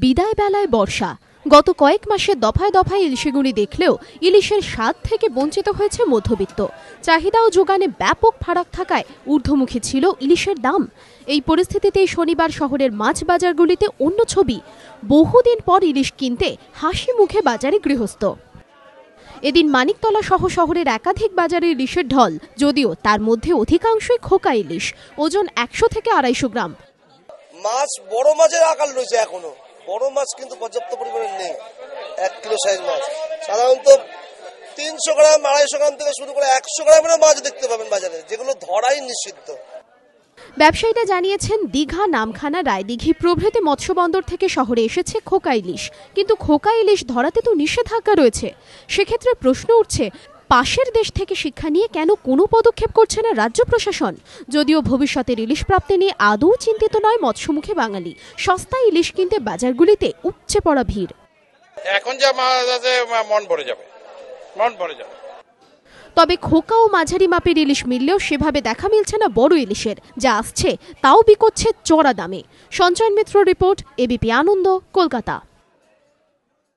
বিদায় বেলায় বর্ষা। গত কয়েক মাসে দফায় দফায় ইলিশগুলি দেখলেও ইলিশের স্বাদ থেকে বঞ্চিত হয়েছে মধ্যবিত্ত। চাহিদা ও যোগানে ব্যাপক ফারাক থাকায় ঊর্ধ্বমুখী ছিল ইলিশের দাম। এই পরিস্থিতিতেই শনিবার শহরের মাছ বাজারগুলিতে অন্য ছবি। বহুদিন পর ইলিশ কিনতে হাসি মুখে বাজারে গৃহস্থ। এদিন মানিকতলা সহ শহরের একাধিক বাজারে ইলিশের ঢল, যদিও তার মধ্যে অধিকাংশই খোকা ইলিশ, ওজন 100 থেকে 250 গ্রাম। মাছ বড় মাছের আকার রয়েছে, এখনো বড় মাছ কিন্তু পর্যাপ্ত পরিমাণে নেই। 1 কিলো সাইজ মাছ সাধারণত 300 গ্রাম 250 গ্রাম থেকে শুরু করে 100 গ্রামের মাছ দেখতে পাবেন বাজারে, যেগুলো ধরাই নিষিদ্ধ। ব্যবসায়ীরা জানিয়েছেন, দীঘা, নামখানা, রায়দিঘি প্রভৃতি মৎস্যবন্দর থেকে শহরে এসেছে খোকা ইলিশ, কিন্তু খোকা ইলিশ ধরাতে তো নিষেধাজ্ঞা রয়েছে। সেক্ষেত্রে প্রশ্ন উঠছে, পাশের দেশ থেকে শিক্ষা নিয়ে কেন কোনো পদক্ষেপ করছে না রাজ্য প্রশাসন? যদিও ভবিষ্যতের ইলিশ প্রাপ্তি নিয়ে আদৌ চিন্তিত নয় মৎস্যমুখী বাঙালি, সস্তায় ইলিশ কিনতে বাজারগুলিতে উপচে পড়া ভিড়। এখন যা মাছ আছে মন ভরে যাবে। তবে খোকা ও মাঝারি মাপের ইলিশ মিললেও সেভাবে দেখা মিলছে না বড় ইলিশের। যা আসছে তাও বিকোচ্ছে চড়া দামে। সঞ্চয়ন মিত্র রিপোর্ট, এবিপি আনন্দ, কলকাতা।